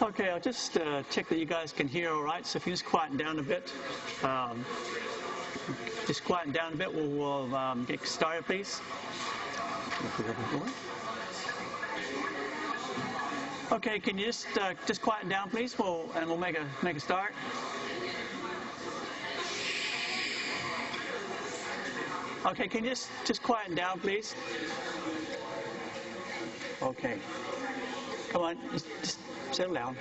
Okay, I'll just check that you guys can hear all right. So if you just quieten down a bit, we'll get started, please. Okay, can you just quieten down, please? We'll make a start. Okay, can you just quieten down, please? Okay. Come on, just settle down.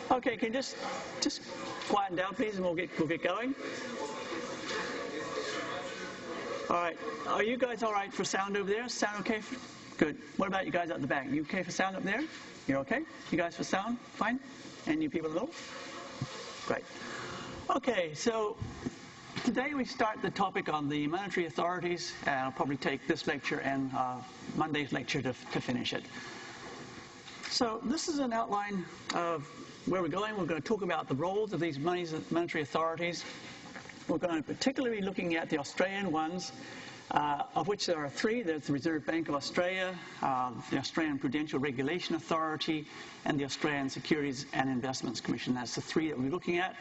Okay, can you just quieten down, please, and we'll get going. All right. Are you guys all right for sound over there? Sound okay? Good. What about you guys at the back? You okay for sound up there? You're okay? You guys for sound? Fine? And you people in the middle? Great. Okay, so today we start the topic on the monetary authorities, and I'll probably take this lecture and Monday's lecture to finish it. So this is an outline of where we're going. We're going to talk about the roles of these monetary authorities. We're going to particularly be looking at the Australian ones, of which there are three. There's the Reserve Bank of Australia, the Australian Prudential Regulation Authority, and the Australian Securities and Investments Commission. That's the three that we're looking at.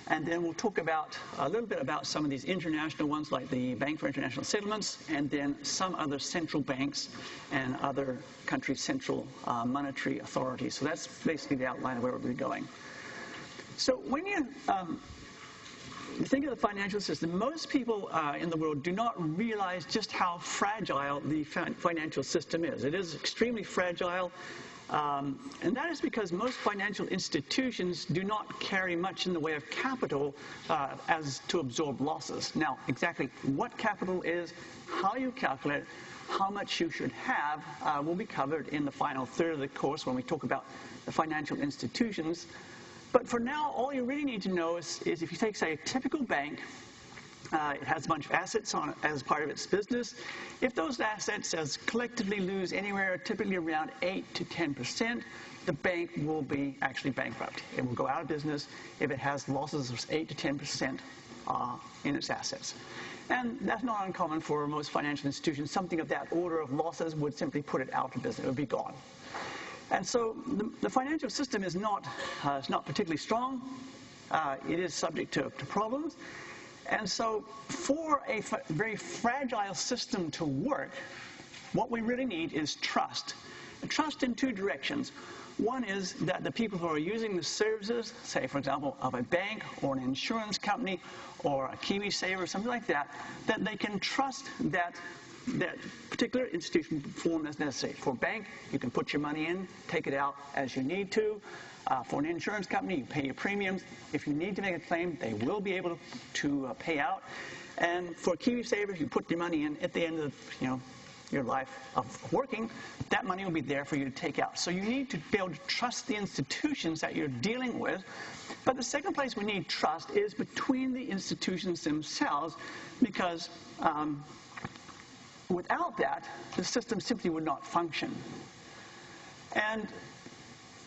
And then we'll talk about a little bit about some of these international ones, like the Bank for International Settlements, and then some other central banks and other countries' central monetary authorities. So that's basically the outline of where we'll be going. So when you think of the financial system, most people in the world do not realize just how fragile the financial system is. It is extremely fragile. And that is because most financial institutions do not carry much in the way of capital as to absorb losses. Now, exactly what capital is, how you calculate it, how much you should have will be covered in the final third of the course when we talk about the financial institutions. But for now, all you really need to know is if you take, say, a typical bank, it has a bunch of assets on it as part of its business. If those assets collectively lose anywhere typically around 8 to 10%, the bank will be actually bankrupt. It will go out of business if it has losses of 8 to 10% in its assets. And that's not uncommon for most financial institutions. Something of that order of losses would simply put it out of business. It would be gone. And so the financial system is not particularly strong. It is subject to problems. And so for a very fragile system to work, what we really need is trust. And trust in two directions. One is that the people who are using the services, say, for example, of a bank or an insurance company or a KiwiSaver or something like that, that they can trust that particular institution perform as necessary. For a bank, you can put your money in, take it out as you need to. For an insurance company, you pay your premiums. If you need to make a claim, they will be able to pay out. And for KiwiSaver, you put your money in at the end of your life of working, that money will be there for you to take out. So you need to be able to trust the institutions that you're dealing with. But the second place we need trust is between the institutions themselves, because without that, the system simply would not function. And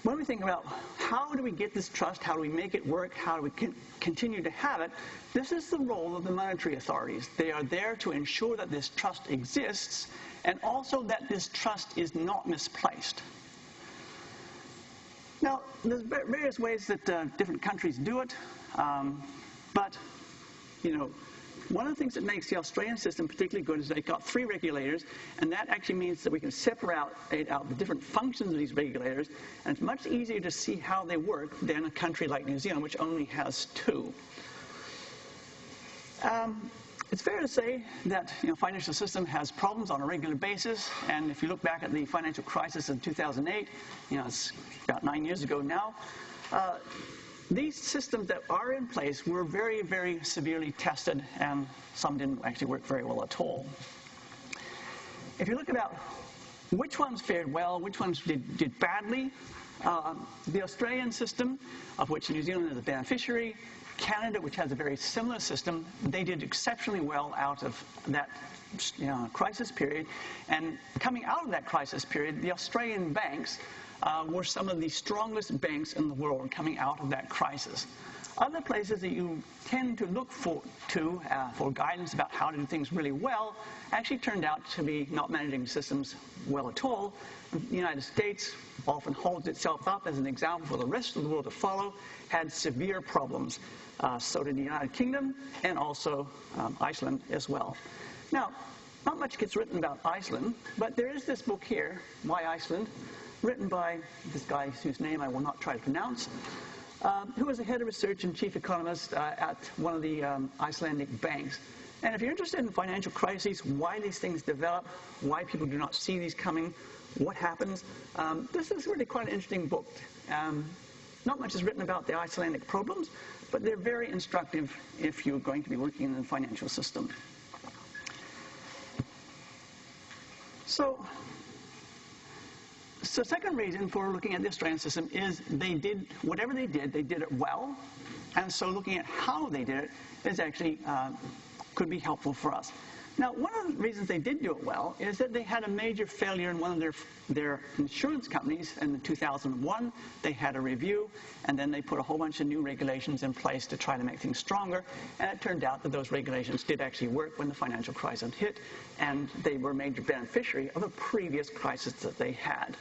when we think about how do we get this trust, how do we make it work, how do we continue to have it, this is the role of the monetary authorities. They are there to ensure that this trust exists and also that this trust is not misplaced. Now, there's various ways that different countries do it, but, one of the things that makes the Australian system particularly good is they've got three regulators, and that actually means that we can separate out the different functions of these regulators, and it's much easier to see how they work than a country like New Zealand, which only has two. It's fair to say that the financial system has problems on a regular basis, and if you look back at the financial crisis in 2008, it's about 9 years ago now, these systems that are in place were very, very severely tested, and some didn't actually work very well at all. If you look about which ones fared well, which ones did badly, the Australian system, of which New Zealand is a beneficiary, Canada, which has a very similar system, they did exceptionally well out of that crisis period. And coming out of that crisis period, the Australian banks were some of the strongest banks in the world coming out of that crisis. Other places that you tend to look for guidance about how to do things really well actually turned out to be not managing systems well at all. The United States often holds itself up as an example for the rest of the world to follow, had severe problems. So did the United Kingdom and also Iceland as well. Now, not much gets written about Iceland, but there is this book here, Why Iceland, written by this guy whose name I will not try to pronounce, who was the head of research and chief economist at one of the Icelandic banks. And if you're interested in financial crises, why these things develop, why people do not see these coming, what happens, this is really quite an interesting book. Not much is written about the Icelandic problems, but they're very instructive if you're going to be working in the financial system. So second reason for looking at the Australian system is they did, whatever they did it well. And so looking at how they did it is actually, could be helpful for us. Now, one of the reasons they did do it well is that they had a major failure in one of their insurance companies in 2001. They had a review, and then they put a whole bunch of new regulations in place to try to make things stronger. And it turned out that those regulations did actually work when the financial crisis hit, and they were a major beneficiary of a previous crisis that they had.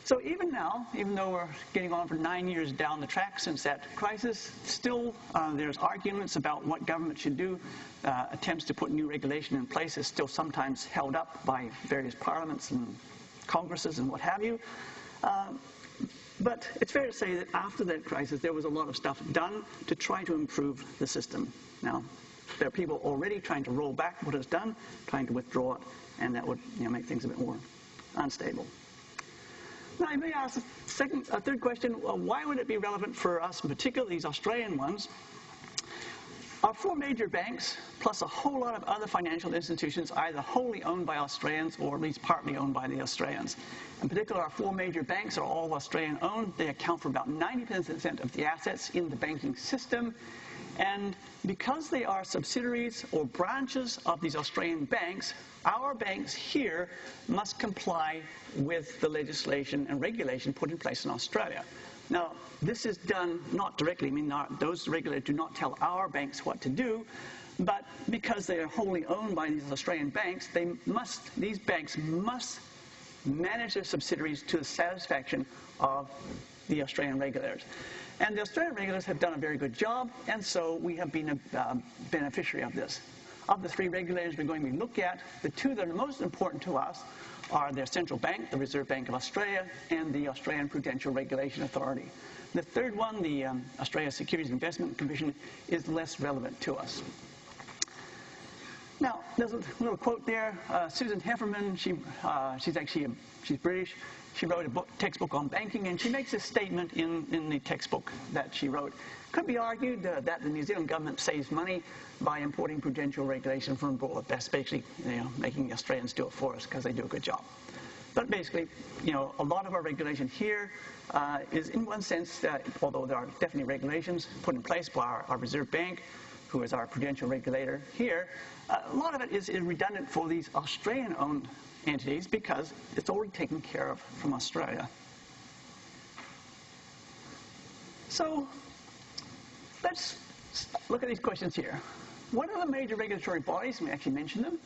So even now, even though we're getting on for 9 years down the track since that crisis, still there's arguments about what government should do. Attempts to put new regulation in place is still sometimes held up by various parliaments and congresses and what have you. But it's fair to say that after that crisis, there was a lot of stuff done to try to improve the system. Now, there are people already trying to roll back what is done, trying to withdraw it, and that would make things a bit more unstable. Now, you may ask a third question, well, why would it be relevant for us, in particular these Australian ones? Our four major banks, plus a whole lot of other financial institutions, either wholly owned by Australians or at least partly owned by the Australians. In particular, our four major banks are all Australian-owned. They account for about 90% of the assets in the banking system. And because they are subsidiaries or branches of these Australian banks, our banks here must comply with the legislation and regulation put in place in Australia. Now, this is done not directly. I mean, those regulators do not tell our banks what to do, but because they are wholly owned by these Australian banks, these banks must manage their subsidiaries to the satisfaction of the Australian regulators. And the Australian regulators have done a very good job, and so we have been a beneficiary of this. Of the three regulators we're going to look at, the two that are most important to us are their central bank, the Reserve Bank of Australia, and the Australian Prudential Regulation Authority. The third one, the Australia Securities Investment Commission, is less relevant to us. Now, there's a little quote there. Susan Hefferman, she's British. She wrote a textbook on banking, and she makes a statement in the textbook that she wrote. Could be argued that the New Zealand government saves money by importing prudential regulation from abroad. That's basically making the Australians do it for us because they do a good job. But basically, a lot of our regulation here is, in one sense, although there are definitely regulations put in place by our Reserve Bank, who is our prudential regulator here, a lot of it is redundant for these Australian-owned entities because it's already taken care of from Australia. So let's look at these questions here. What are the major regulatory bodies? We actually mentioned them.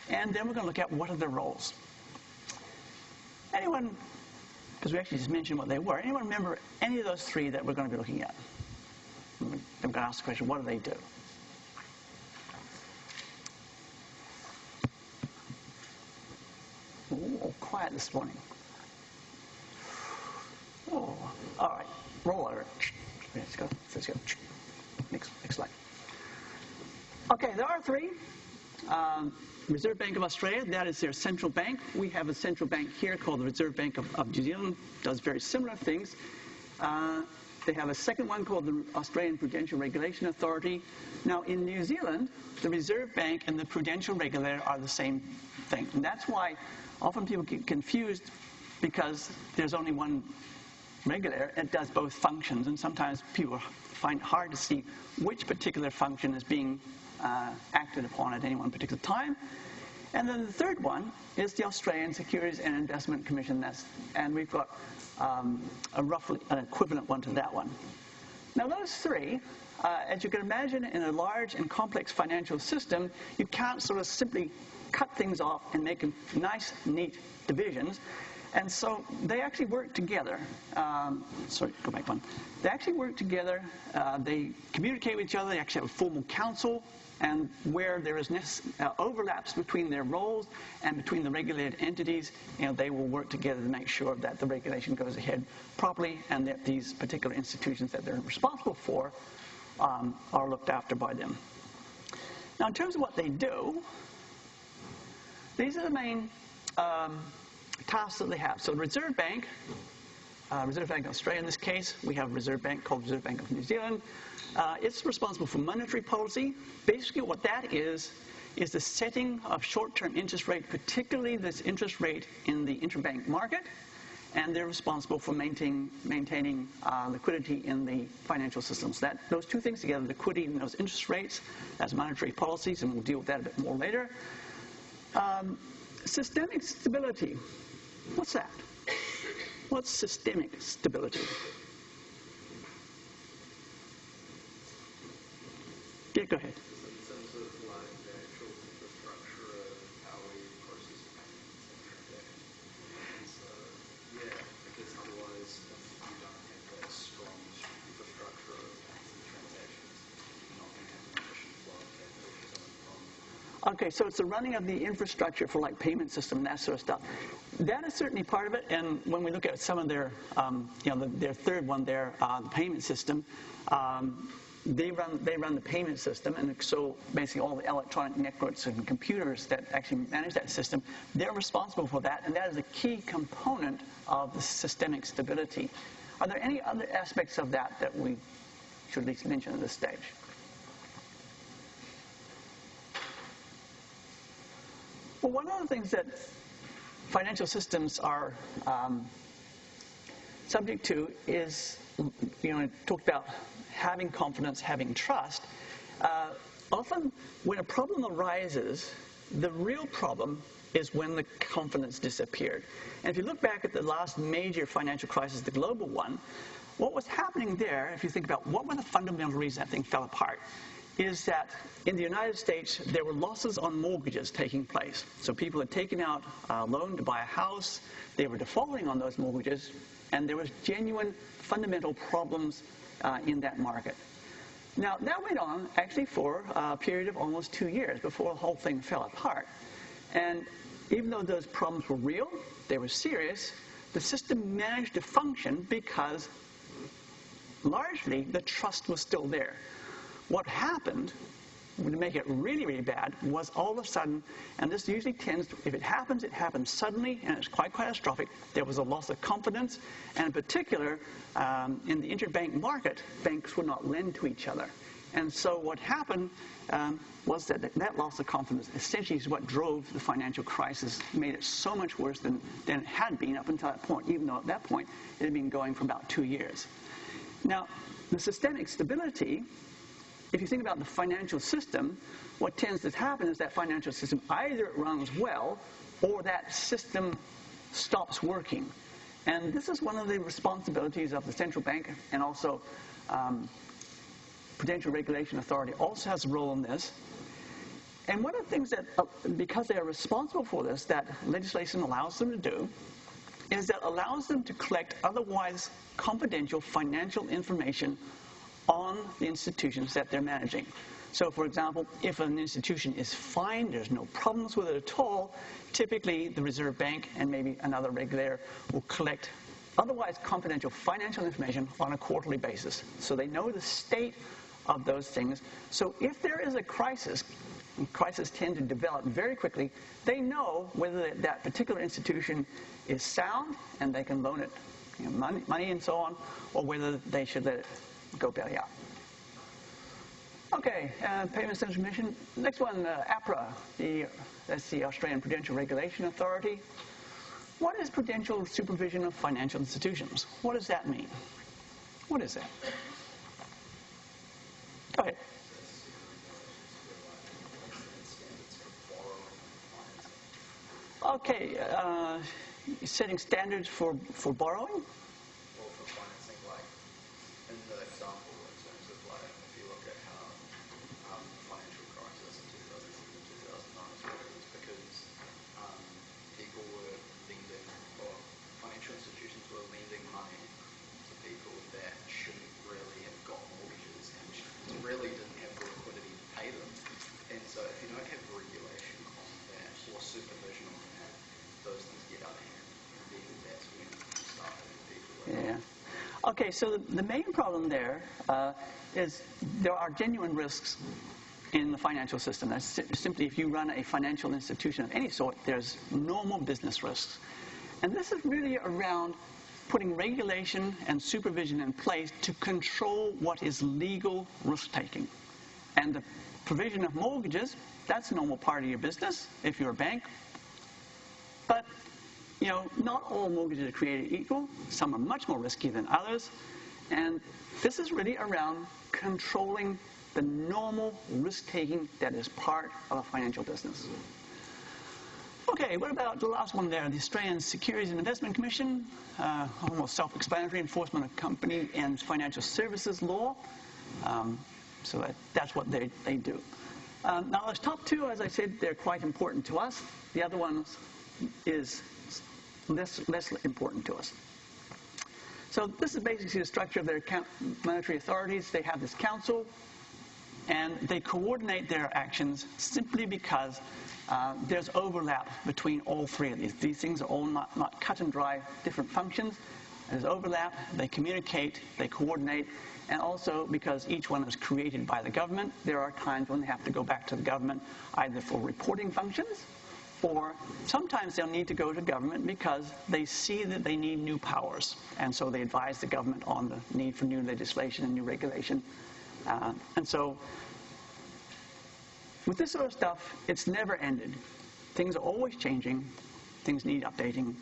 And then we're going to look at what are their roles. Anyone, because we actually just mentioned what they were, anyone remember any of those three that we're going to be looking at? I'm going to ask the question, what do they do? Oh, quiet this morning. Oh, all right. Roll over. Let's go. Next slide. Okay, there are three. Reserve Bank of Australia, that is their central bank. We have a central bank here called the Reserve Bank of New Zealand. Does very similar things. They have a second one called the Australian Prudential Regulation Authority. Now, in New Zealand, the Reserve Bank and the Prudential Regulator are the same thing. And that's why often people get confused because there's only one regulator that does both functions. And sometimes people find it hard to see which particular function is being acted upon at any one particular time. And then the third one is the Australian Securities and Investment Commission. And we've got a roughly an equivalent one to that one. Now those three, as you can imagine, in a large and complex financial system, you can't sort of simply cut things off and make them nice, neat divisions. And so they actually work together. Sorry, go back one. They actually work together. They communicate with each other. They actually have a formal council. And where there is overlaps between their roles and between the regulated entities, they will work together to make sure that the regulation goes ahead properly and that these particular institutions that they're responsible for are looked after by them. Now, in terms of what they do, these are the main tasks that they have. So the Reserve Bank of Australia in this case, we have a Reserve Bank called Reserve Bank of New Zealand. It's responsible for monetary policy. Basically what that is the setting of short-term interest rate, particularly this interest rate in the interbank market, and they're responsible for maintaining liquidity in the financial systems. Those two things together, liquidity and those interest rates, that's monetary policies, and we'll deal with that a bit more later. Systemic stability, what's that? What's systemic stability? Yeah, go ahead. In terms of like the actual infrastructure of how we process payments and transactions. Yeah, because otherwise if you don't have that strong infrastructure of payments and transactions, you're not going to have an efficient flow of capital coming from. Okay, so it's the running of the infrastructure for like payment system and that sort of stuff. That is certainly part of it, and when we look at some of their, their third one there, the payment system, they run the payment system, and so basically all the electronic networks and computers that actually manage that system, they're responsible for that, and that is a key component of the systemic stability. Are there any other aspects of that that we should at least mention at this stage? Well, one of the things that financial systems are subject to is, talked about having confidence, having trust. Often when a problem arises, the real problem is when the confidence disappeared. And if you look back at the last major financial crisis, the global one, what was happening there, if you think about what were the fundamental reasons that thing fell apart, is that in the United States, there were losses on mortgages taking place. So people had taken out a loan to buy a house, they were defaulting on those mortgages, and there was genuine fundamental problems in that market. Now, that went on actually for a period of almost 2 years before the whole thing fell apart. And even though those problems were real, they were serious, the system managed to function because largely the trust was still there. What happened, to make it really, really bad, was all of a sudden, and this usually tends to, if it happens suddenly, and it's quite catastrophic, there was a loss of confidence, and in particular, in the interbank market, banks would not lend to each other. And so what happened was that loss of confidence essentially is what drove the financial crisis, made it so much worse than it had been up until that point, even though at that point it had been going for about 2 years. Now, the systemic stability, if you think about the financial system, what tends to happen is that financial system, either it runs well or that system stops working. And this is one of the responsibilities of the central bank, and also Prudential Regulation Authority also has a role in this. And one of the things that, because they are responsible for this, that legislation allows them to do, is that allows them to collect otherwise confidential financial information on the institutions that they're managing. So, for example, if an institution is fine, there's no problems with it at all, typically the Reserve Bank and maybe another regulator will collect otherwise confidential financial information on a quarterly basis. So they know the state of those things. So if there is a crisis, and crises tend to develop very quickly, they know whether that particular institution is sound and they can loan it money and so on, or whether they should let it go belly out. Okay, Payments Information. Next one, APRA, that's the Australian Prudential Regulation Authority. What is prudential supervision of financial institutions? What does that mean? What is that? Go ahead. Okay, setting standards for borrowing? Or for financing, like in the example, supervision on that, those things get out of hand. And then that's when you start having people. Yeah. Okay, so the main problem there is there are genuine risks in the financial system. That's simply if you run a financial institution of any sort, there's normal business risks. And this is really around putting regulation and supervision in place to control what is legal risk-taking. And the provision of mortgages, that's a normal part of your business if you're a bank. But, you know, not all mortgages are created equal. Some are much more risky than others. And this is really around controlling the normal risk-taking that is part of a financial business. Okay, what about the last one there, the Australian Securities and Investment Commission, almost self-explanatory, enforcement of company and financial services law. So that's what they do. Now, those top two, as I said, they're quite important to us. The other one is less important to us. So this is basically the structure of their monetary authorities. They have this council, and they coordinate their actions simply because there's overlap between all three of these. These things are all not cut and dry, different functions. There's overlap, they communicate, they coordinate, and also because each one is created by the government, there are times when they have to go back to the government either for reporting functions, or sometimes they'll need to go to government because they see that they need new powers, and so they advise the government on the need for new legislation and new regulation. And so with this sort of stuff, it's never ended. Things are always changing, things need updating,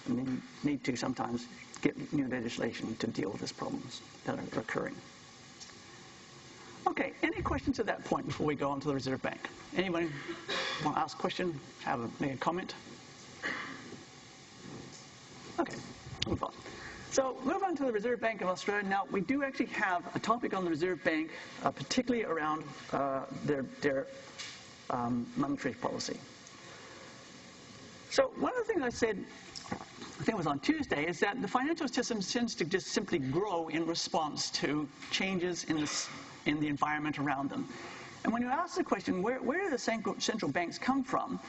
and they need to sometimes get new legislation to deal with these problems that are occurring. Okay, any questions at that point before we go on to the Reserve Bank? Anybody want to ask a question, make a comment? Okay, move on. So move on to the Reserve Bank of Australia. Now, we do actually have a topic on the Reserve Bank, particularly around their monetary policy. So one of the things I said, I think it was on Tuesday, is that the financial system tends to just simply grow in response to changes in the environment around them. And when you ask the question, where do the central banks come from?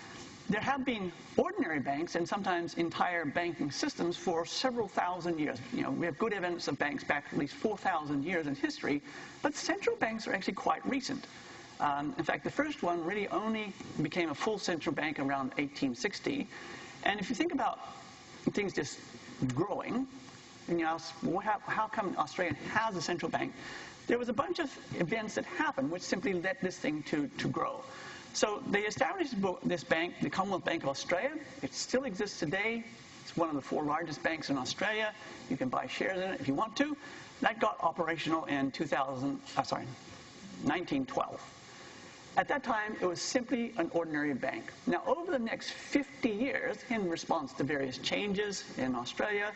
There have been ordinary banks and sometimes entire banking systems for several thousand years. You know, we have good evidence of banks back at least 4,000 years in history, but central banks are actually quite recent. In fact, the first one really only became a full central bank around 1860. And if you think about things just growing, and you ask, well, how come Australia has a central bank? There was a bunch of events that happened which simply led this thing to grow. So they established this bank, the Commonwealth Bank of Australia. It still exists today. It's one of the 4 largest banks in Australia. You can buy shares in it if you want to. That got operational in 1912. At that time, it was simply an ordinary bank. Now, over the next 50 years, in response to various changes in Australia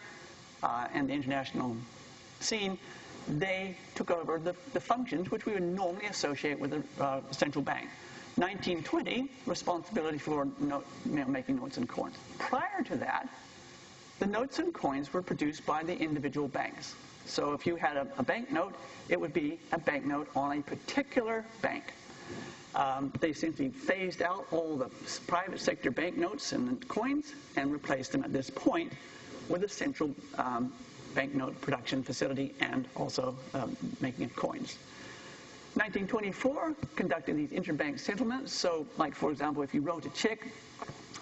and the international scene, they took over the functions which we would normally associate with a central bank. 1920, responsibility for making notes and coins. Prior to that, the notes and coins were produced by the individual banks. So if you had a banknote, it would be a banknote on a particular bank. They simply phased out all the private sector banknotes and coins and replaced them at this point with a central banknote production facility and also making of coins. 1924 conducted these interbank settlements. So, like, for example, if you wrote a check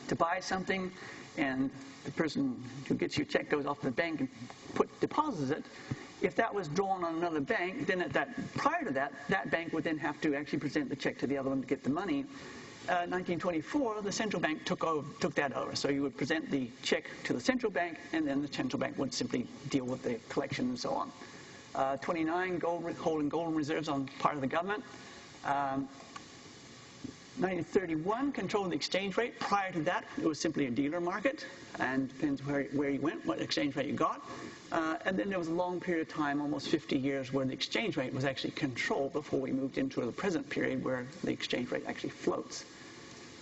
to buy something and the person who gets your check goes off to the bank and deposits it, if that was drawn on another bank, then prior to that, that bank would then have to actually present the check to the other one to get the money. 1924, the central bank took that over. So you would present the check to the central bank, and then the central bank would simply deal with the collection and so on. 29, holding gold reserves on part of the government. 1931, control of the exchange rate. Prior to that, it was simply a dealer market, and depends where you went, what exchange rate you got. And then there was a long period of time, almost 50 years, where the exchange rate was actually controlled before we moved into the present period where the exchange rate actually floats.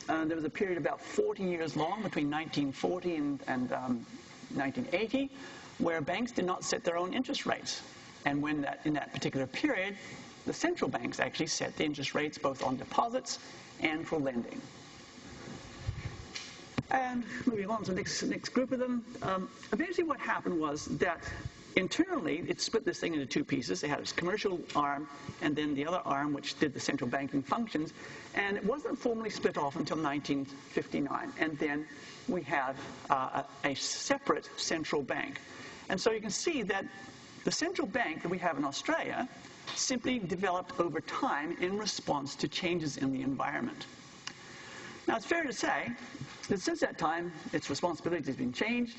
There was a period about 40 years long between 1940 and 1980 where banks did not set their own interest rates. And in that particular period, the central banks actually set the interest rates both on deposits and for lending. And moving on to the next group of them. Eventually what happened was that internally it split this thing into two pieces. They had its commercial arm and then the other arm which did the central banking functions. And it wasn't formally split off until 1959. And then we have a separate central bank. And so you can see that the central bank that we have in Australia simply developed over time in response to changes in the environment. Now, it's fair to say that since that time, its responsibilities have been changed,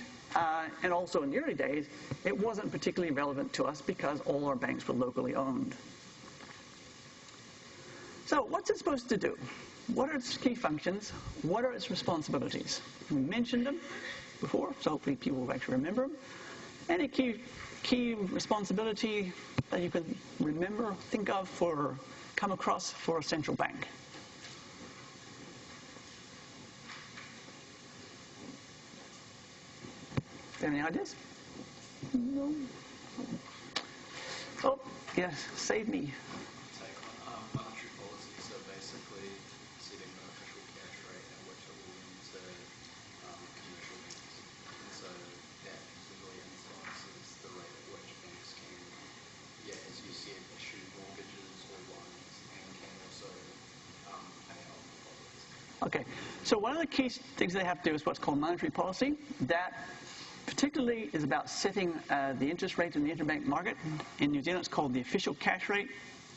and also in the early days, it wasn't particularly relevant to us because all our banks were locally owned. So what's it supposed to do? What are its key functions? What are its responsibilities? We mentioned them before, so hopefully people will actually remember them. Any key responsibility that you can remember, think of, or come across for a central bank? Any ideas? No. Oh, yes, save me. Take on monetary policy, so basically setting the official cash rate at which it will lend to commercial banks. And so that really influences the rate at which banks can, as you said, issue mortgages or loans and can also pay out deposits. Okay, so one of the key things they have to do is what's called monetary policy. That particularly is about setting the interest rate in the interbank market. In New Zealand, it's called the official cash rate.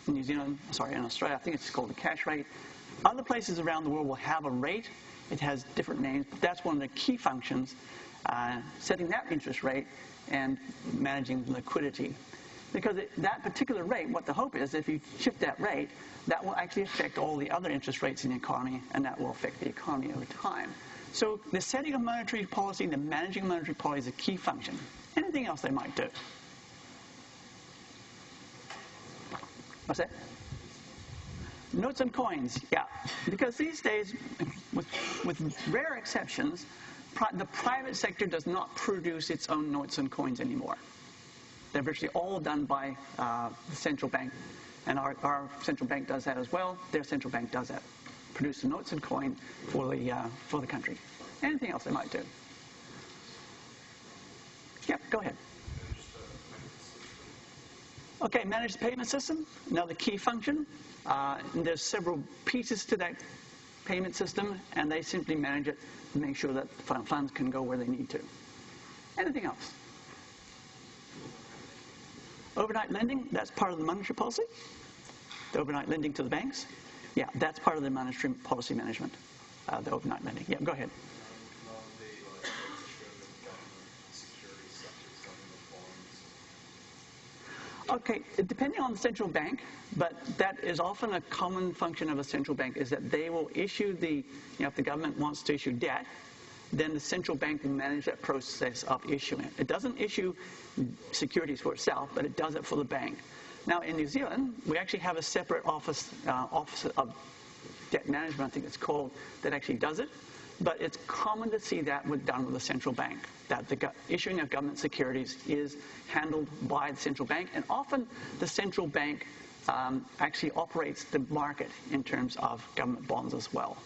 In in Australia, I think it's called the cash rate. Other places around the world will have a rate. It has different names, but that's one of the key functions, setting that interest rate and managing liquidity. Because that particular rate, what the hope is, if you shift that rate, that will actually affect all the other interest rates in the economy, and that will affect the economy over time. So the setting of monetary policy, the managing monetary policy is a key function. Anything else they might do? What's that? Notes and coins, yeah. Because these days, with rare exceptions, the private sector does not produce its own notes and coins anymore. They're virtually all done by the central bank. And our central bank does that as well. Their central bank does that. Produce the notes and coin for the country. Anything else they might do? Yep, go ahead. Okay, manage the payment system, another key function. And there's several pieces to that payment system, and they simply manage it to make sure that funds can go where they need to. Anything else? Overnight lending, that's part of the monetary policy. The overnight lending to the banks. Yeah, that's part of the monetary policy management, the overnight lending. Yeah, go ahead. Okay, depending on the central bank, but that is often a common function of a central bank is that they will issue if the government wants to issue debt, then the central bank will manage that process of issuing it. It doesn't issue securities for itself, but it does it for the bank. Now, in New Zealand, we actually have a separate office of debt management, I think it's called, that actually does it. But it's common to see that done with the central bank, that the issuing of government securities is handled by the central bank. And often the central bank actually operates the market in terms of government bonds as well.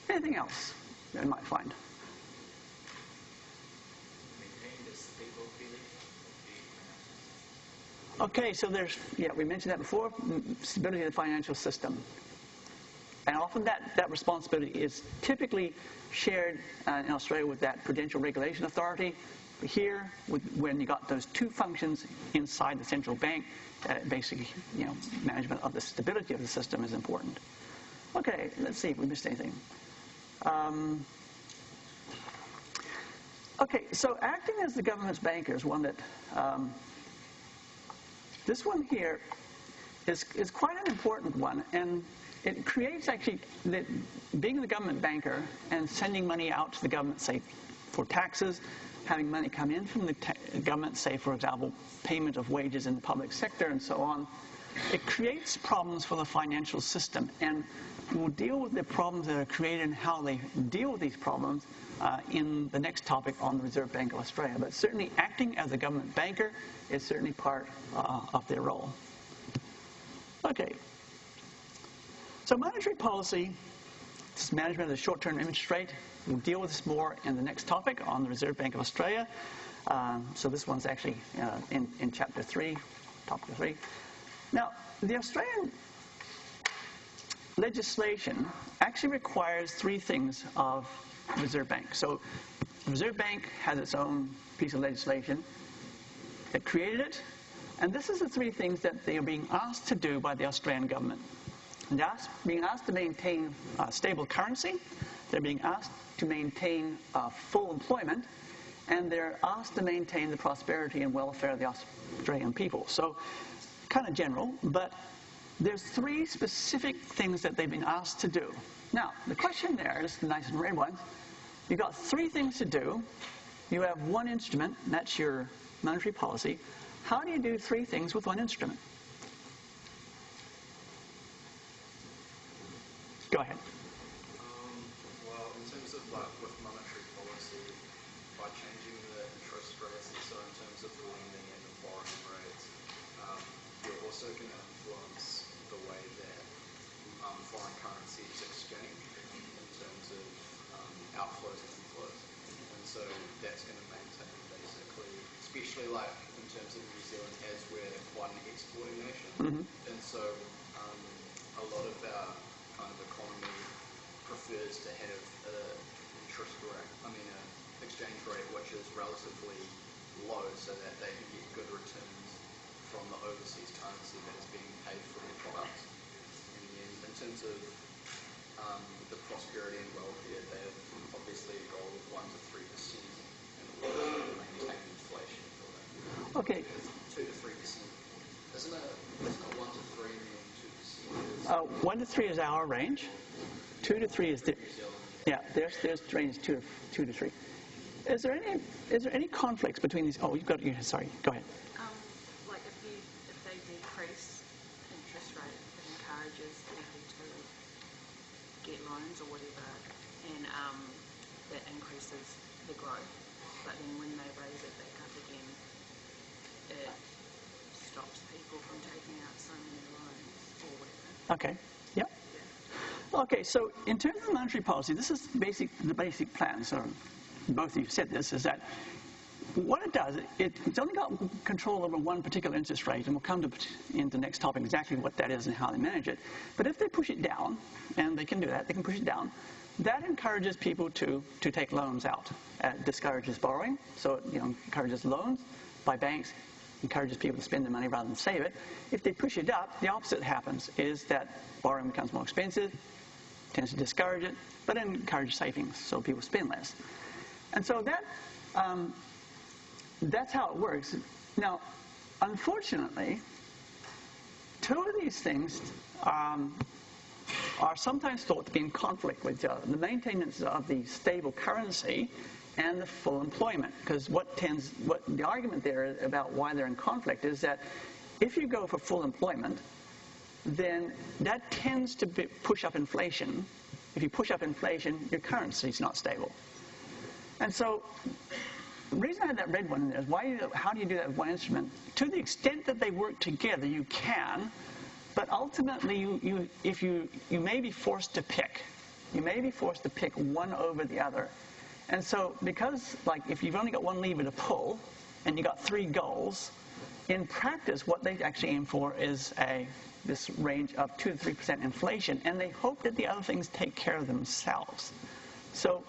Anything else that you might find? Okay, so we mentioned that before, stability of the financial system. And often that responsibility is typically shared in Australia with that Prudential Regulation Authority. Here, when you got those two functions inside the central bank, basically, management of the stability of the system is important. Okay, let's see if we missed anything. Okay, so acting as the government's banker is one that, this one here is quite an important one, and it creates actually being the government banker and sending money out to the government, say, for taxes, having money come in from the government, say, for example, payment of wages in the public sector and so on. It creates problems for the financial system, and we'll deal with the problems that are created and how they deal with these problems in the next topic on the Reserve Bank of Australia. But certainly acting as a government banker is certainly part of their role. Okay. So monetary policy This management of the short-term interest rate. We'll deal with this more in the next topic on the Reserve Bank of Australia. So this one's actually in Chapter 3, Topic 3. Now, the Australian legislation actually requires three things of the Reserve Bank. So the Reserve Bank has its own piece of legislation that created it, and this is the three things that they are being asked to do by the Australian government. They're being asked to maintain stable currency, they're being asked to maintain full employment, and they're asked to maintain the prosperity and welfare of the Australian people. So, kind of general, but there's three specific things that they've been asked to do. Now, the question there is the nice and red ones. You've got three things to do. You have one instrument, and that's your monetary policy. How do you do three things with one instrument? Go ahead. Well, in terms of like with monetary policy, by changing the interest rates, and so in terms of the lending and the borrowing rates, you're also going to influence the way that foreign currency is exchanged in terms of outflows and inflows. And so that's going to maintain basically, especially like in terms of New Zealand as we're quite an exporting nation. Mm-hmm. And so a lot of our kind of economy prefers to have an exchange rate which is relatively low so that they can get good returns from the overseas currency that is being paid for their products. And then in terms of the prosperity and welfare, they have obviously a goal of 1 to 3% in order to maintain inflation for that. Okay. 2 to 3%. Isn't it 1 to 3 and then 2%? 1 to 3 is our range. 2 to 3 is the, yeah. There's range 2 to 3. Is there any conflicts between these? Oh, you've got. Sorry, go ahead. Like if they decrease interest rate, it encourages people to get loans or whatever, and that increases the growth. But then when they raise it back up again, it stops people from taking out so many loans or whatever. Okay. Yep. Yeah. Okay. So in terms of monetary policy, this is the basic plan. So both of you said this, is that what it does, it's only got control over one particular interest rate, and we'll come into the next topic exactly what that is and how they manage it. But if they push it down, and they can do that, they can push it down, that encourages people to take loans out. It discourages borrowing, so it encourages loans by banks, encourages people to spend their money rather than save it. If they push it up, the opposite happens, is that borrowing becomes more expensive, tends to discourage it, but then encourages savings, so people spend less. And so that's how it works. Now, unfortunately, two of these things are sometimes thought to be in conflict with each other. The maintenance of the stable currency and the full employment. Because what the argument there about why they're in conflict is that if you go for full employment, then that tends to push up inflation. If you push up inflation, your currency is not stable. And so the reason I had that red one in there is how do you do that with one instrument? To the extent that they work together, you can, but ultimately you may be forced to pick. You may be forced to pick one over the other. And so because, like, if you've only got one lever to pull and you've got three goals, in practice what they actually aim for is this range of 2 to 3% inflation, and they hope that the other things take care of themselves. So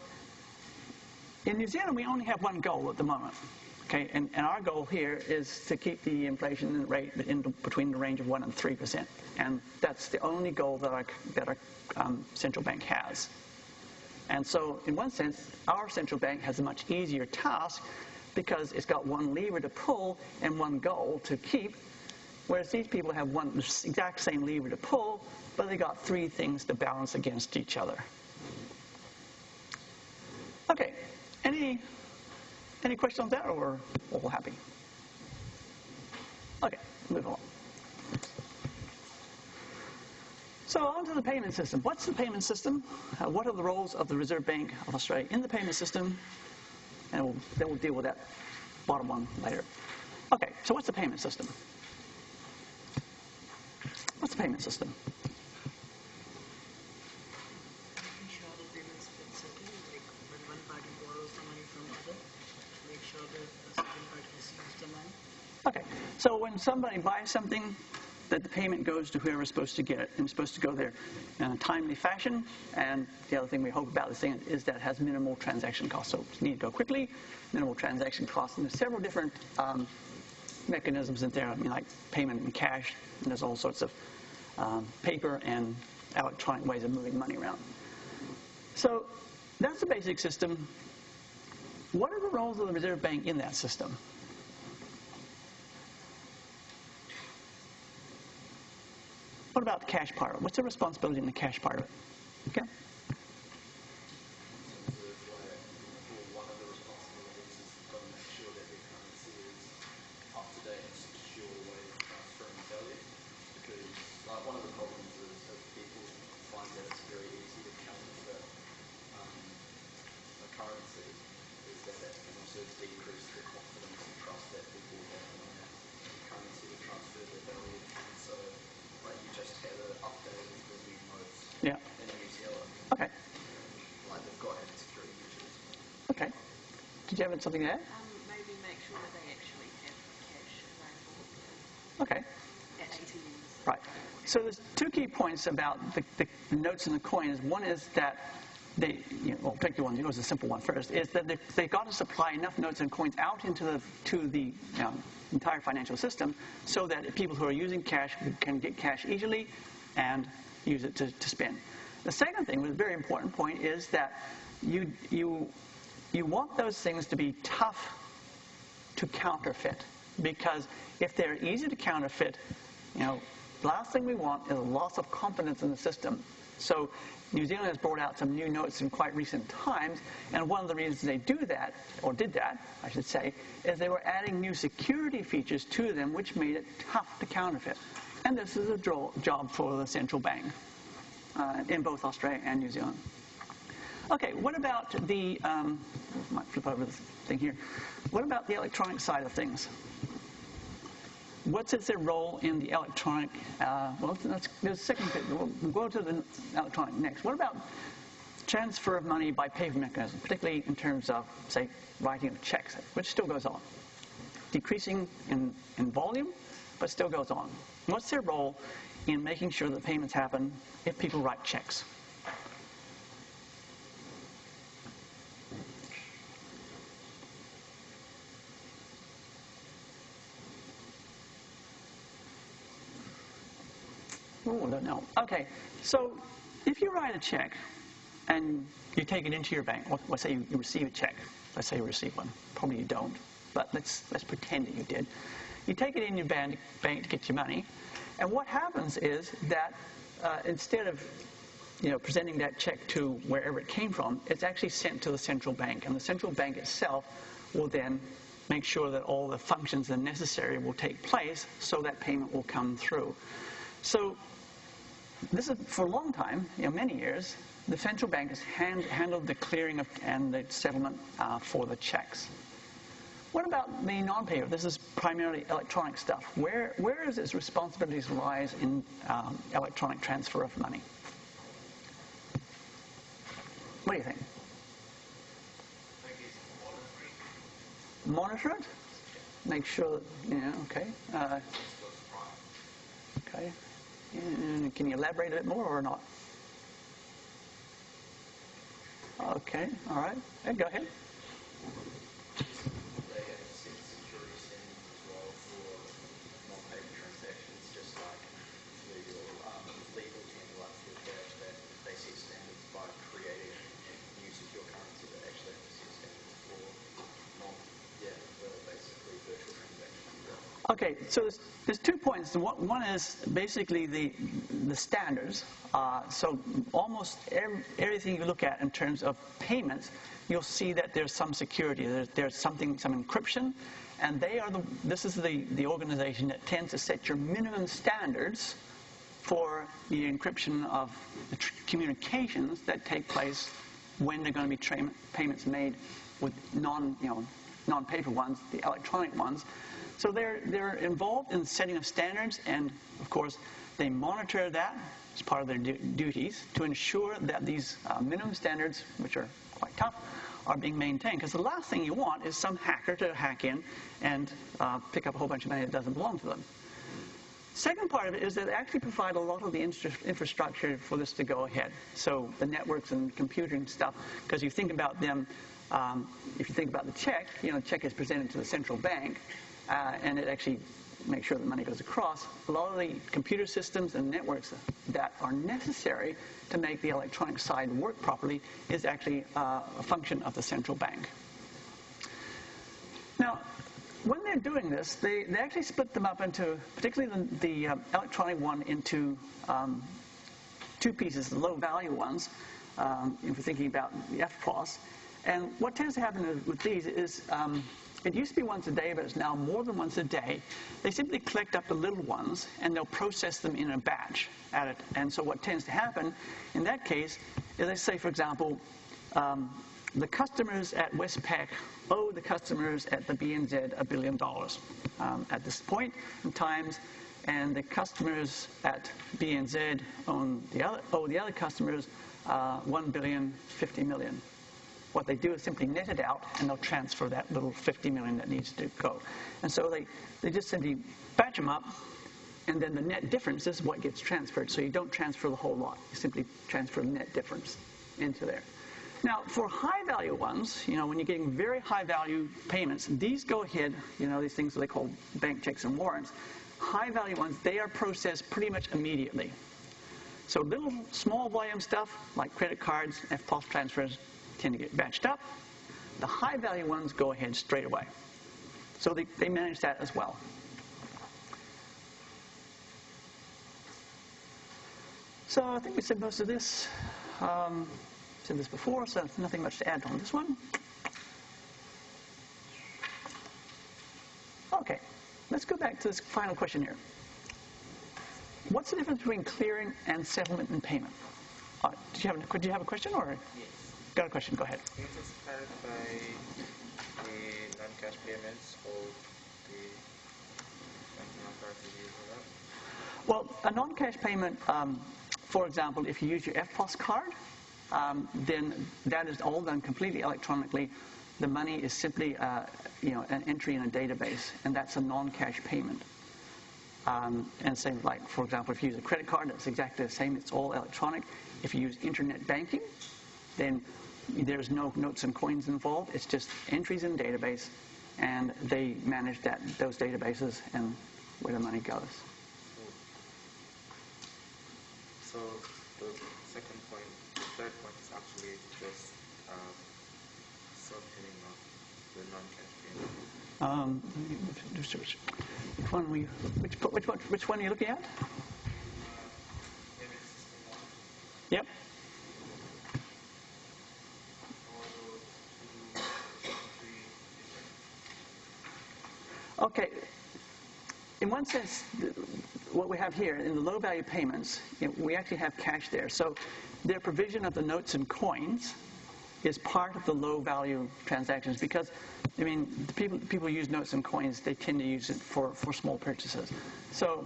in New Zealand, we only have one goal at the moment, okay? And our goal here is to keep the inflation rate between the range of 1 and 3%, and that's the only goal that our central bank has. And so, in one sense, our central bank has a much easier task because it's got one lever to pull and one goal to keep, whereas these people have one exact same lever to pull, but they got three things to balance against each other. Okay. Any questions on that, or all happy? Okay, move on. So on to the payment system. What's the payment system? What are the roles of the Reserve Bank of Australia in the payment system? And then we'll deal with that bottom one later. Okay, so what's the payment system? What's the payment system? make sure that the second party receives the money. Okay, so when somebody buys something, that the payment goes to whoever's supposed to get it, and it's supposed to go there in a timely fashion. And the other thing we hope about this thing is that it has minimal transaction costs. So you need to go quickly, minimal transaction costs, and there's several different mechanisms in there. I mean, like payment in cash, and there's all sorts of paper and electronic ways of moving money around. So that's the basic system. What are the roles of the Reserve Bank in that system? What about the cash part of it? What's the responsibility in the cash part of it? Okay. One of the responsibilities is to make sure that the currency is up to date and secure way of transferring value. Because one of the problems is that people find that it's very easy to counterfeit a currency, is that that can also decrease the confidence and trust that people have in that currency to transfer their value. And so, like, you just had an update with the new notes Yeah. in New Zealand. Okay. Like, they've got added security measures. Okay. Did you have something to add? Maybe make sure that they actually have cash available Okay. at ATMs. Right. So there's two key points about the notes and the coins. One is that they, well, take the one, yours is a simple one first, is that they've got to supply enough notes and coins out into the entire financial system so that people who are using cash can get cash easily and use it to spend. The second thing, a very important point, is that you want those things to be tough to counterfeit, because if they're easy to counterfeit, the last thing we want is a loss of confidence in the system. So New Zealand has brought out some new notes in quite recent times, and one of the reasons they do that, or did that, I should say, is they were adding new security features to them which made it tough to counterfeit. And this is a job for the central bank in both Australia and New Zealand. Okay, what about the, might flip over this thing here. What about the electronic side of things? What's their role in the electronic, well, there's a second bit. We'll go to the electronic next. What about transfer of money by paper mechanism, particularly in terms of, say, writing of checks, which still goes on. Decreasing in volume, but still goes on. What's their role in making sure that payments happen if people write checks? Oh, I don't know. Okay, so if you write a check and you take it into your bank, let's say you receive a check. Let's say you receive one. Probably you don't, but let's pretend that you did. You take it in your bank to get your money, and what happens is that instead of presenting that check to wherever it came from, it's actually sent to the central bank, and the central bank itself will then make sure that all the functions that are necessary will take place so that payment will come through. So this is, for a long time, many years, the central bank has handled the clearing and the settlement for the checks. What about the non-paper? This is primarily electronic stuff. Where is its responsibilities lies in electronic transfer of money? What do you think? I think it's Monitor it? Make sure that, okay. Okay. Can you elaborate a bit more or not? Okay, all right. Hey, go ahead. They have set security standards as well for non-paper transactions, just like legal tender like for cash, that they set standards by creating new secure currency that actually have to set standards for basically virtual transactions. Okay, so there's 2 points. One is basically the standards. So almost everything you look at in terms of payments, you'll see that there's some security. There's some encryption, and this is the organization that tends to set your minimum standards for the encryption of the communications that take place when they're going to be payments made with non-paper ones, the electronic ones. So they're involved in the setting of standards, and of course They monitor that as part of their duties to ensure that these minimum standards, which are quite tough, are being maintained. Because the last thing you want is some hacker to hack in and pick up a whole bunch of money that doesn't belong to them. Second part of it is that they actually provide a lot of the infrastructure for this to go ahead. So the networks and computing stuff, because you think about them, if you think about the check, the check is presented to the central bank, and it actually makes sure the money goes across. A lot of the computer systems and networks that are necessary to make the electronic side work properly is actually a function of the central bank. Now, when they're doing this, they actually split them up into, particularly the electronic one, into two pieces, the low-value ones, if we're thinking about the FPOS. And what tends to happen with these is, it used to be once a day, but it's now more than once a day. They simply collect up the little ones, and they'll process them in a batch at it. And so what tends to happen in that case is, let's say, for example, the customers at Westpac owe the customers at the BNZ $1 billion at this point in time, and the customers at BNZ owe the other customers $1.05 billion. What they do is simply net it out, and they'll transfer that little 50 million that needs to go. And so they just simply batch them up, and then the net difference is what gets transferred. So you don't transfer the whole lot. You simply transfer the net difference into there. Now, for high-value ones, when you're getting very high-value payments, these go ahead, these things that they call bank checks and warrants. High-value ones, they are processed pretty much immediately. So little small volume stuff, like credit cards, FPOS transfers, tend to get batched up. The high-value ones go ahead straight away. So they manage that as well. So I think we said most of this. Said this before, so nothing much to add on this one. Okay, let's go back to this final question here. What's the difference between clearing and settlement and payment? Did you have a question, or? Yes. Got a question? Go ahead. Can you just clarify the non-cash payments or the non-cash for that? Well, a non-cash payment, for example, if you use your FPOS card, then that is all done completely electronically. The money is simply an entry in a database, and that's a non-cash payment. And same, like, for example, if you use a credit card, it's exactly the same. It's all electronic. If you use internet banking, then there's no notes and coins involved. It's just entries in a database, and they manage those databases and where the money goes. So the second point, the third point is actually just subheading of the non-cash payment. Which one are you looking at? Yep. Okay. In one sense, what we have here in the low-value payments, we actually have cash there. So their provision of the notes and coins is part of the low-value transactions because, people use notes and coins. They tend to use it for small purchases. So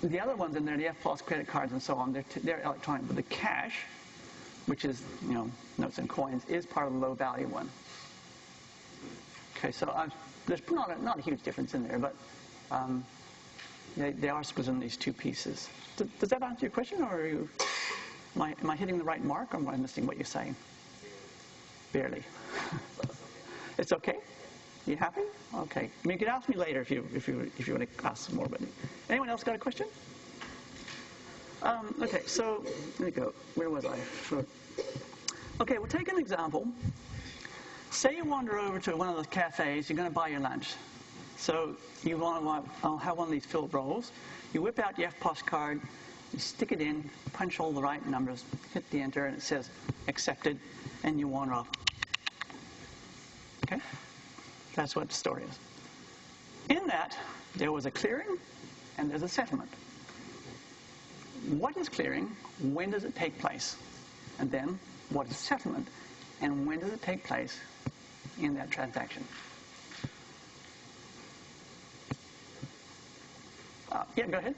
the other ones in there, the FPOS credit cards and so on, they're electronic. But the cash, which is notes and coins, is part of the low-value one. Okay, so there's not a huge difference in there, but they are split in these two pieces. Does that answer your question, or am I hitting the right mark, or am I missing what you're saying? Barely. It's okay? You happy? Okay. You can ask me later if you want to ask some more. But anyone else got a question? Okay. So let me go. Where was I? Sure. Okay. We'll take an example. Say you wander over to one of those cafes. You're going to buy your lunch. So you I'll have one of these filled rolls. You whip out your FPOS card. You stick it in. Punch all the right numbers. Hit the enter, and it says accepted. And you wander off. Okay? That's what the story is. In that, there was a clearing and there's a settlement. What is clearing? When does it take place? And then, what is settlement? And when does it take place in that transaction? Yeah, go ahead.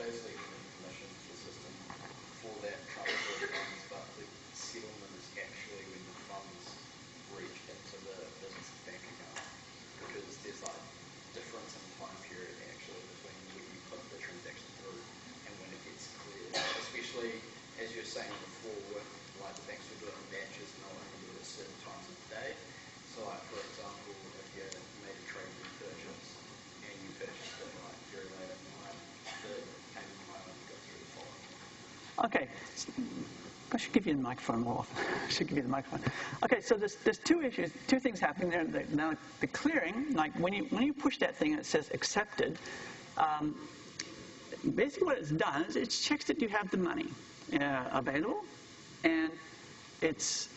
basically giving permission to the system for that transfer of funds, but the settlement is actually when the funds reach into the business bank account, because there's like difference in time period actually between when you put the transaction through and when it gets cleared. Especially as you were saying before, with like the banks will do it in batches, not only do it at certain times of the day. So like for example, if you made a trade repurchase and you purchased it like very late at night, the payment might only go through the following. Okay. I should give you the microphone more often. I should give you the microphone. Okay, so there's two issues, two things happening there. Now, the clearing, like when you push that thing and it says accepted, basically what it's done is it checks that you have the money available, and that's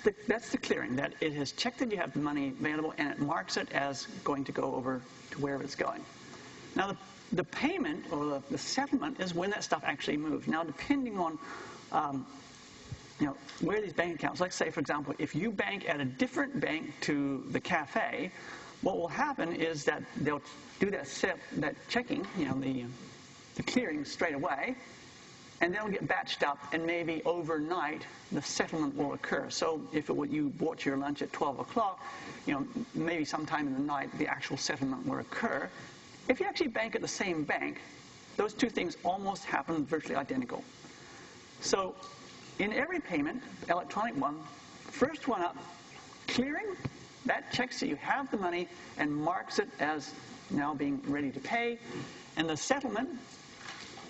the clearing, that it has checked that you have the money available, and it marks it as going to go over to wherever it's going. Now, the payment or the settlement is when that stuff actually moves. Now, depending on where these bank accounts, like say, for example, if you bank at a different bank to the cafe, what will happen is that they'll do that checking, the clearing straight away, and they'll get batched up, and maybe overnight the settlement will occur. So if you bought your lunch at 12 o'clock, maybe sometime in the night the actual settlement will occur. If you actually bank at the same bank, those two things almost happen virtually identical. So in every payment, electronic one, first one up, clearing, that checks that you have the money and marks it as now being ready to pay. And the settlement,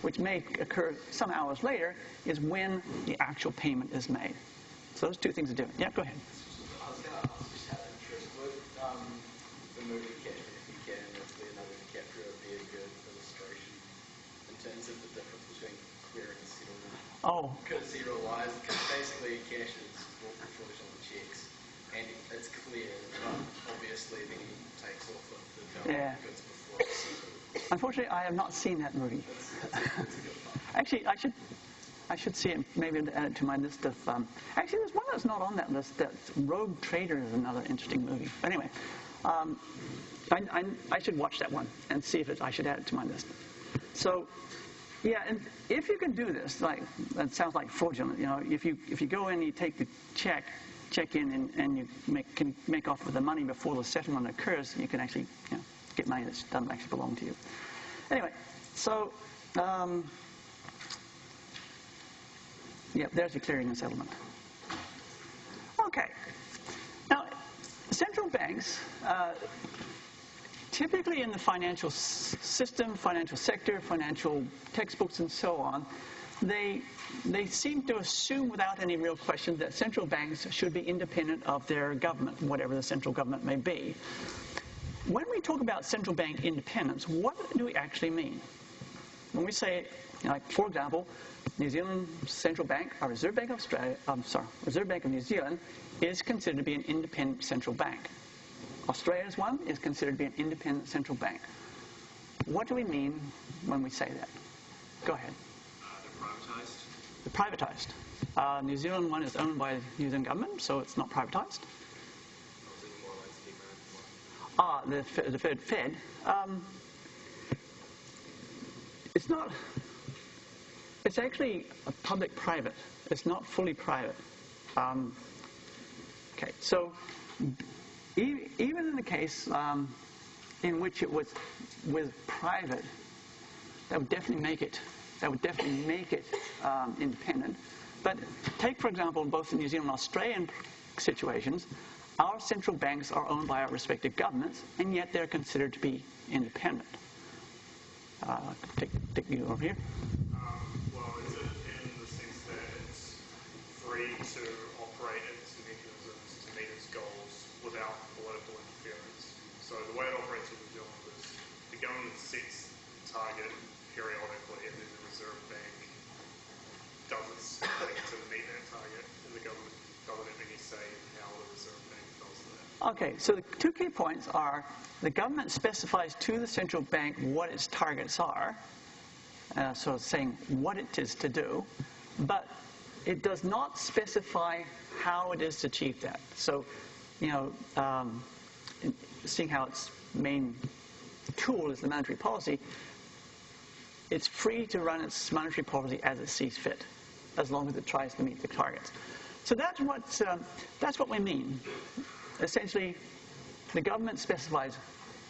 which may occur some hours later, is when the actual payment is made. So those two things are different. Yeah, go ahead. I was going to ask just out of interest, would the movie Catch Me If You Can with Leonardo DiCaprio be a good illustration in terms of the difference between clearing and settlement? Oh, Because he relies, because basically cash is fraudulent checks, and it's clear, but obviously then he takes off with the value of goods before it's settled. unfortunately, I have not seen that movie. That's a good one. Actually, I should see it, maybe add it to my list of... actually, there's one that's not on that list. Rogue Trader is another interesting movie. But anyway, I should watch that one and see if I should add it to my list. So, yeah, and if you can do this, like that sounds like fraudulent. If you go in, you take the check in, and you can make off with the money before the settlement occurs, you can actually get money that doesn't actually belong to you. Anyway, so there's your clearing and settlement. Okay. Now, central banks, typically in the financial system, financial sector, financial textbooks, and so on, they seem to assume without any real question that central banks should be independent of their government, whatever the central government may be. When we talk about central bank independence, what do we actually mean? When we say, for example, New Zealand Central Bank, our Reserve Bank of Australia, Reserve Bank of New Zealand is considered to be an independent central bank. Australia's one is considered to be an independent central bank. What do we mean when we say that? Go ahead. They're privatized. New Zealand one is owned by the New Zealand government, so it's not privatized. The Fed. It's not. It's actually a public-private. It's not fully private. Okay, so even in the case in which it was private, that would definitely make it independent. But take, for example, both the New Zealand and Australian situations, our central banks are owned by our respective governments, and yet they're considered to be independent. Take you over here. Well, is it in the sense that it's free to operate its mechanisms to meet its goals without political interference? So the way it operates in New Zealand is the government sets the target periodically, and then the Reserve Bank does its thing to meet that target, and the government doesn't have any say in how the Reserve Bank does that. Okay, so the two key points are the government specifies to the central bank what its targets are, so it's saying what it is to do, but it does not specify how it is to achieve that. So, seeing how its main tool is the monetary policy, it's free to run its monetary policy as it sees fit, as long as it tries to meet the targets. So that's what we mean. Essentially, the government specifies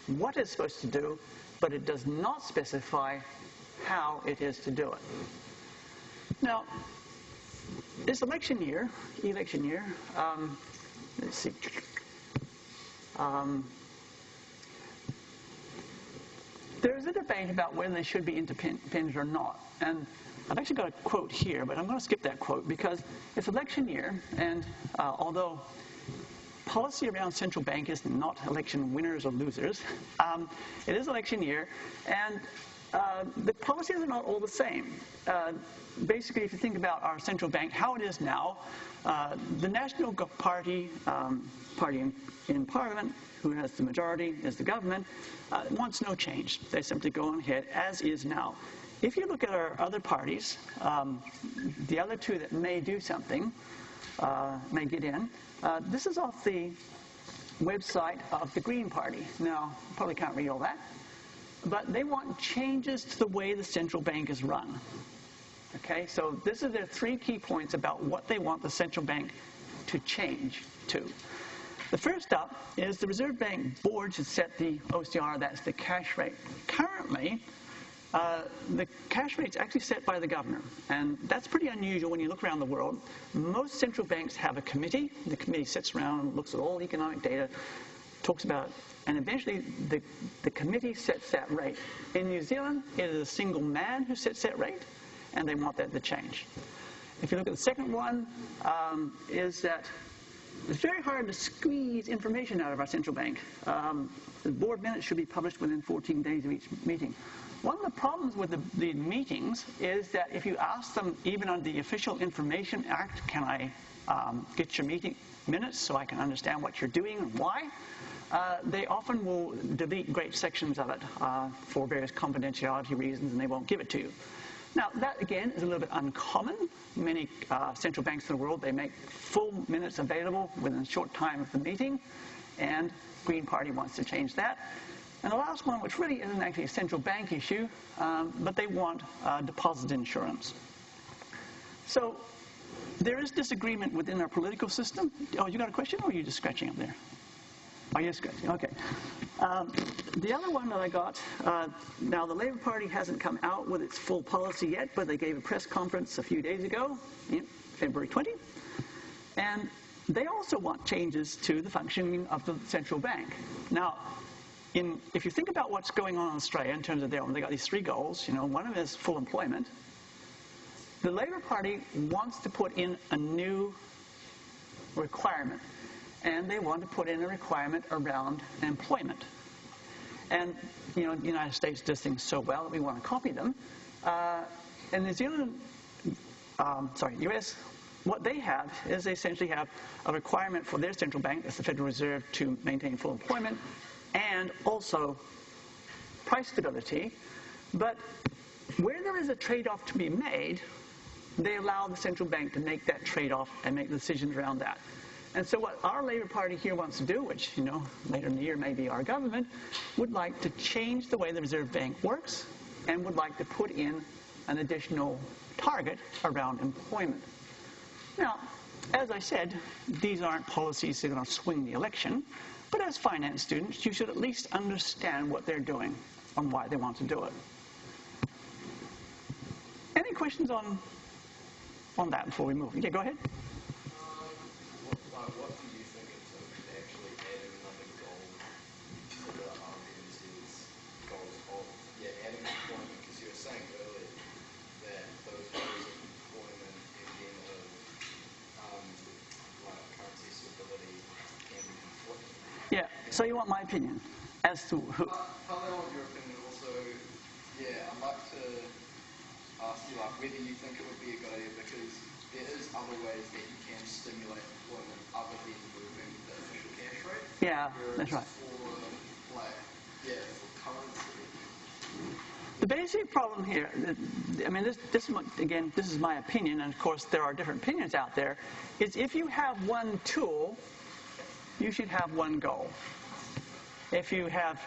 what it's supposed to do, but it does not specify how it is to do it. Now, this election year, let's see. There's a debate about whether they should be independent or not. And I've actually got a quote here, but I'm going to skip that quote because it's election year, and although policy around central bank is not election winners or losers, it is election year, and the policies are not all the same. Basically, if you think about our central bank, how it is now, the National Party, in Parliament, who has the majority, is the government, wants no change. They simply go on ahead as is now. If you look at our other parties, the other two that may do something, may get in, this is off the website of the Green Party. Now, you probably can't read all that, but they want changes to the way the central bank is run. Okay, so this is their 3 key points about what they want the central bank to change to. The first up is the Reserve Bank board should set the OCR, that's the cash rate. Currently, the cash rate is actually set by the governor, and that's pretty unusual when you look around the world. Most central banks have a committee. The committee sits around and looks at all economic data, talks about, and eventually the committee sets that rate. In New Zealand, it is a single man who sets that rate, and they want that to change. If you look at the second one, is that it's very hard to squeeze information out of our central bank. The board minutes should be published within 14 days of each meeting. One of the problems with the meetings is that if you ask them, even under the Official Information Act, can I get your meeting minutes so I can understand what you're doing and why, they often will delete great sections of it for various confidentiality reasons, and they won't give it to you. Now, that, again, is a little bit uncommon. Many central banks in the world, they make full minutes available within a short time of the meeting, and Green Party wants to change that. And the last one, which really isn't actually a central bank issue, but they want deposit insurance. So there is disagreement within our political system. Oh, you got a question, or are you just scratching up there? Oh, you're scratching, okay. The other one that I got, now the Labour Party hasn't come out with its full policy yet, but they gave a press conference a few days ago, February 20, and they also want changes to the functioning of the central bank. Now, if you think about what's going on in Australia in terms of they got these 3 goals, one of them is full employment. The Labour Party wants to put in a new requirement, and they want to put in a requirement around employment. And, the United States does things so well that we want to copy them. In New Zealand, US, what they have is they essentially have a requirement for their central bank, that's the Federal Reserve, to maintain full employment and also price stability. But where there is a trade-off to be made, they allow the central bank to make that trade-off and make decisions around that. And so what our Labour Party here wants to do, which, later in the year may be our government, would like to change the way the Reserve Bank works and would like to put in an additional target around employment. Now, as I said, these aren't policies that are going to swing the election, but as finance students, you should at least understand what they're doing and why they want to do it. Any questions on that before we move? Yeah, go ahead. What do you think in terms of actually adding another goal to the RBNZ's goals of, adding employment? Because you were saying earlier that those goals of employment and then of currency stability can conflict. Yeah, so you want my opinion as to who? I want your opinion also. I'd like to ask you whether you think it would be a good idea, because there is other ways that you can stimulate employment other than moving the official cash rate. Yeah, that's right. For currency. The basic problem here, this is my opinion, and of course there are different opinions out there, is if you have one tool, you should have one goal. If you have,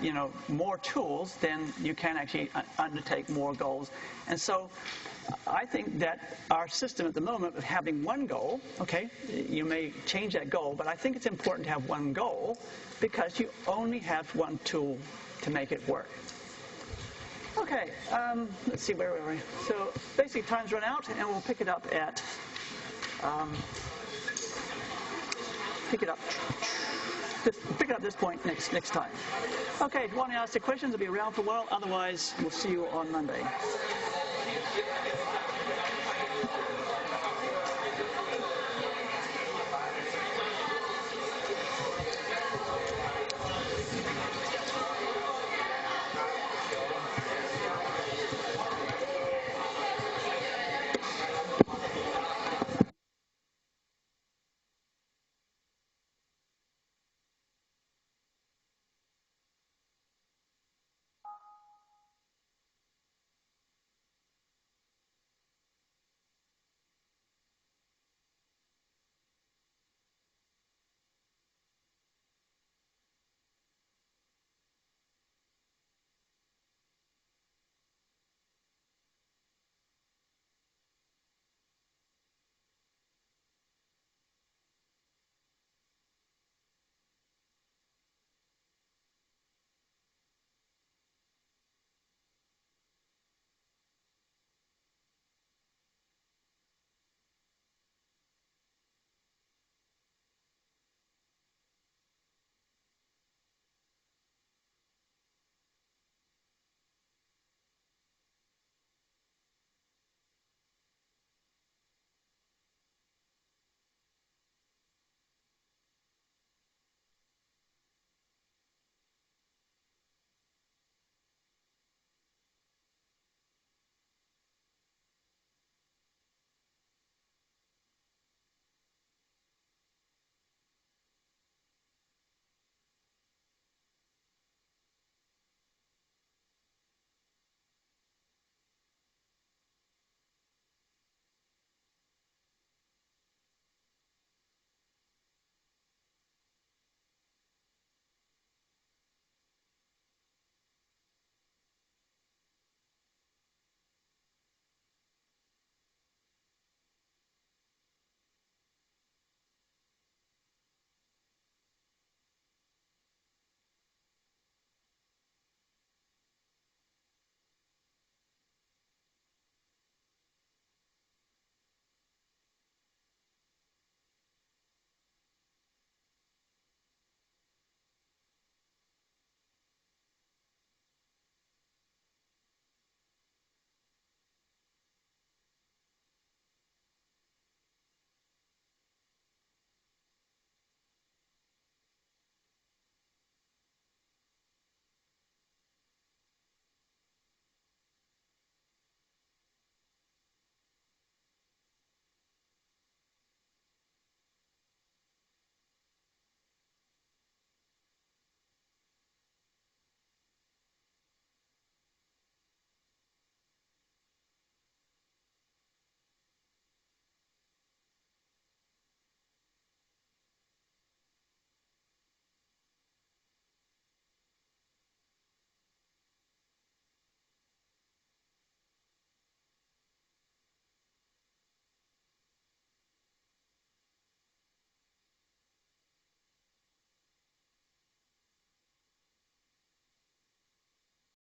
more tools, then you can actually undertake more goals. And so I think that our system at the moment of having one goal, okay, you may change that goal, but I think it's important to have one goal because you only have one tool to make it work. Okay, let's see, where were we? So basically time's run out, and we'll pick it up at, pick it up this point next time. Okay, if you want to ask the questions, I'll be around for a while. Otherwise, we'll see you on Monday.